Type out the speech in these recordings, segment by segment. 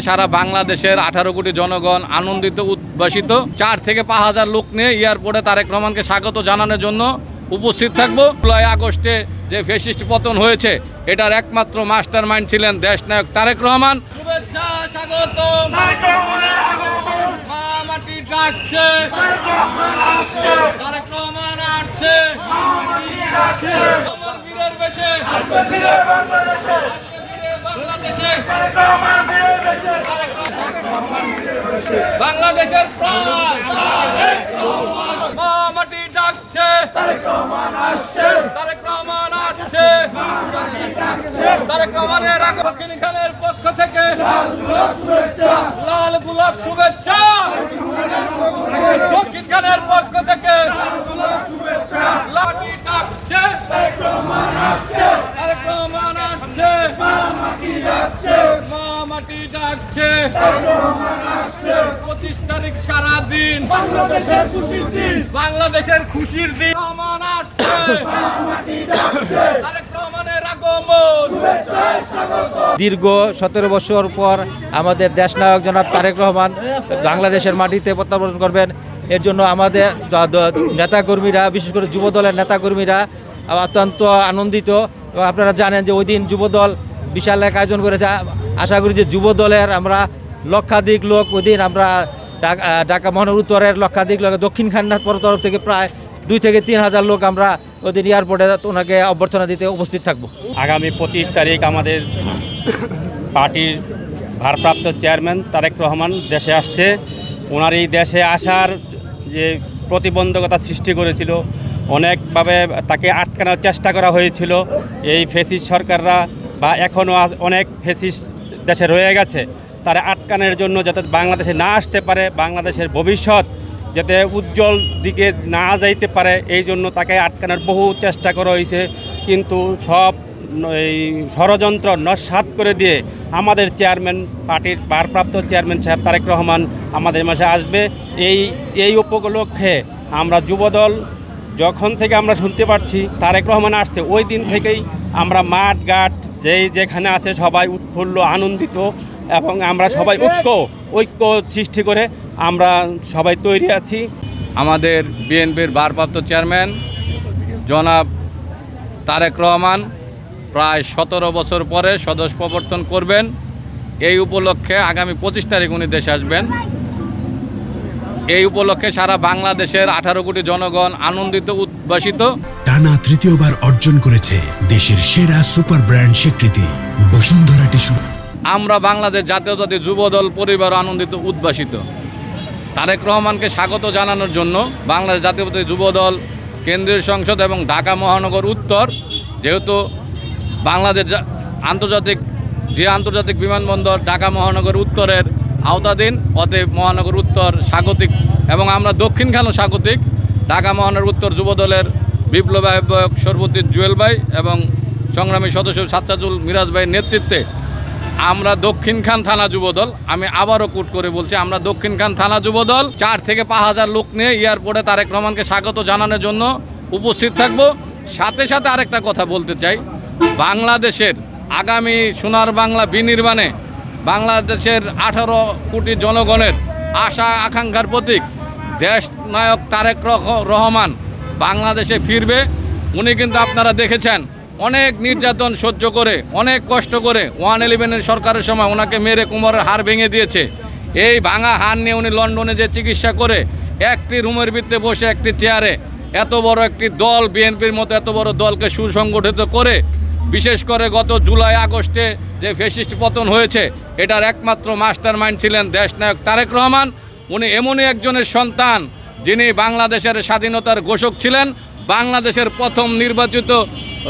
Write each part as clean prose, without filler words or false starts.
সারা বাংলাদেশের 18 কোটি জনগণ আনন্দিত উদ্ভাসিত 4 থেকে 5,000 লোক নিয়ে এয়ারপোর্টে তারেক রহমানকে স্বাগত জানানোর জন্য উপস্থিত থাকবো। জুলাই আগস্টে যে ফ্যাসিস্ট পতন হয়েছে এটার একমাত্র মাস্টার মাইন্ড ছিলেন দেশনায়ক তারেক রহমান। শুভেচ্ছা, স্বাগত। মাটি ডাকছে, তারেক রহমান আসছে, বীরের বেশে বাংলাদেশের প্রাণ মাটি ডাকছে, তারেক রহমান আসছে, তারেক রহমান আসছে, তারেক রহমানের দক্ষিণ খানের পক্ষ থেকে লাল গোলাপ শুভেচ্ছা, দক্ষিণ খানের পক্ষ থেকে মাটি ডাকছে, তারেক রহমান আসছে, তারেক রহমান আসছে, মাটি ডাকছে, 25 তারিখ সারাদিন বাংলাদেশের খুশির দিন, বাংলাদেশের খুশির দিন। রহমান আসছে, তারেক রহমানের আগমন। দীর্ঘ 17 বছর পর আমাদের দেশনায়ক জনাব তারেক রহমান বাংলাদেশের মাটিতে প্রত্যাবর্তন করবেন। এর জন্য আমাদের নেতাকর্মীরা, বিশেষ করে যুবদলের নেতাকর্মীরা অত্যন্ত আনন্দিত। আপনারা জানেন যে ওই দিন যুবদল বিশাল এক আয়োজন করেছে। আশা করি যে যুবদলের আমরা লক্ষাধিক লোক ওই দিন আমরা ঢাকা মহানগর উত্তরের লক্ষাধিক লোক, দক্ষিণ খান্নাথপুর তরফ থেকে প্রায় 2 থেকে 3,000 লোক আমরা ওই দিন এয়ারপোর্টে ওনাকে অভ্যর্থনা দিতে উপস্থিত থাকবো। আগামী 25 তারিখ আমাদের পার্টির ভারপ্রাপ্ত চেয়ারম্যান তারেক রহমান দেশে আসছে। ওনার এই দেশে আসার যে প্রতিবন্ধকতা সৃষ্টি করেছিল, অনেকভাবে তাকে আটকানোর চেষ্টা করা হয়েছিল এই ফ্যাসিস্ট সরকাররা, বা এখনও অনেক ফ্যাসিস্ট দেশে রয়ে গেছে। তারা আটকানোর জন্য যাতে বাংলাদেশে না আসতে পারে, বাংলাদেশের ভবিষ্যৎ যাতে উজ্জ্বল দিকে না যাইতে পারে, এই জন্য তাকে আটকানোর বহু চেষ্টা করা হয়েছে। কিন্তু সব এই ষড়যন্ত্র নস্যাৎ করে দিয়ে আমাদের চেয়ারম্যান, পার্টির ভারপ্রাপ্ত চেয়ারম্যান সাহেব তারেক রহমান আমাদের মাঝে আসবে। এই উপলক্ষে আমরা যুবদল যখন থেকে আমরা শুনতে পারছি তারেক রহমান আসছে, ওই দিন থেকেই আমরা মাঠ ঘাট যেখানে আছে সবাই উৎফুল্ল আনন্দিত, এবং আমরা সবাই ঐক্য সৃষ্টি করে আমরা সবাই তৈরি আছি। আমাদের বিএনপির ভারপ্রাপ্ত চেয়ারম্যান জনাব তারেক রহমান প্রায় 17 বছর পরে স্বদেশ প্রবর্তন করবেন। এই উপলক্ষে আগামী 25 তারিখ উনি দেশে আসবেন। এই উপলক্ষে সারা বাংলাদেশের 18 কোটি জনগণ আনন্দিত উদ্ভাসিত। টানা তৃতীয়বার অর্জন করেছে দেশের সেরা সুপার ব্র্যান্ড স্বীকৃতি বসুন্ধরা টিস্যু। আমরা বাংলাদেশ জাতীয়তাবাদী যুবদল পরিবার আনন্দিত উদ্ভাসিত। তারেক রহমানকে স্বাগত জানানোর জন্য বাংলাদেশ জাতীয়তাবাদী যুবদল কেন্দ্রীয় সংসদ এবং ঢাকা মহানগর উত্তর, যেহেতু বাংলাদেশ আন্তর্জাতিক বিমানবন্দর ঢাকা মহানগর উত্তরের আওতাধীন, অতএব মহানগর উত্তর স্বাগতিক এবং আমরা দক্ষিণখানও স্বাগতিক। ঢাকা মহানগর উত্তর যুবদলের বিপ্লবী আহ্বায়ক সর্বদ্বীপ জুয়েল ভাই এবং সংগ্রামী সদস্য সাজ্জাদুল মিরাজ ভাইয়ের নেতৃত্বে আমরা দক্ষিণখান থানা যুবদল, আমি আবারও কোট করে বলছি, আমরা দক্ষিণখান থানা যুবদল 4 থেকে 5,000 লোক নিয়ে এয়ারপোর্টে তারেক রহমানকে স্বাগত জানানোর জন্য উপস্থিত থাকব। সাথে সাথে আরেকটা কথা বলতে চাই, বাংলাদেশের আগামী সোনার বাংলা বিনির্মাণে বাংলাদেশের 18 কোটি জনগণের আশা আকাঙ্ক্ষার প্রতীক দেশনায়ক তারেক রহমান বাংলাদেশে ফিরবে। উনি কিন্তু আপনারা দেখেছেন অনেক নির্যাতন সহ্য করে, অনেক কষ্ট করে 111 সরকারের সময় ওনাকে মেরে কোমরের হাড় ভেঙে দিয়েছে। এই ভাঙা হাড় নিয়ে উনি লন্ডনে যে চিকিৎসা করে একটি রুমের ভিতরে বসে একটি চেয়ারে এত বড় একটি দল, বিএনপির মতো এত বড় দলকে সুসংগঠিত করে, বিশেষ করে গত জুলাই আগস্টে যে ফ্যাসিস্ট পতন হয়েছে এটার একমাত্র মাস্টার মাইন্ড ছিলেন দেশনায়ক তারেক রহমান। উনি এমনই একজনের সন্তান যিনি বাংলাদেশের স্বাধীনতার ঘোষক ছিলেন, বাংলাদেশের প্রথম নির্বাচিত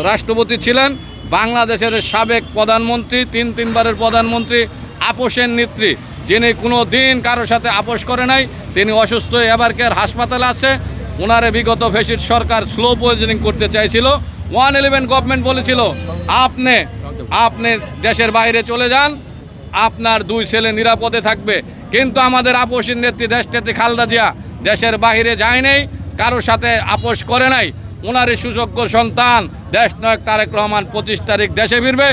রাষ্ট্রপতি ছিলেন, বাংলাদেশের সাবেক প্রধানমন্ত্রী, 3বারের প্রধানমন্ত্রী, আপোষের নেত্রী, যিনি কোনো দিন কারোর সাথে আপোষ করে নাই। তিনি অসুস্থ, এবারকের হাসপাতালে আছে। ওনারে বিগত ফ্যাসিস্ট সরকার স্লো পয়জনিং করতে চাইছিল। 111 গভর্নমেন্ট বলেছিল আপনি দেশের বাইরে চলে যান, আপনার 2 ছেলে নিরাপদে থাকবে। কিন্তু আমাদের আপোষের নেত্রী দেশনেত্রী খালেদা জিয়া দেশের বাইরে যায় নাই, কারোর সাথে আপোষ করে নাই। ওনারই সুযোগ্য সন্তান দেশনায়ক তারেক রহমান 25 তারিখ দেশে ফিরবে।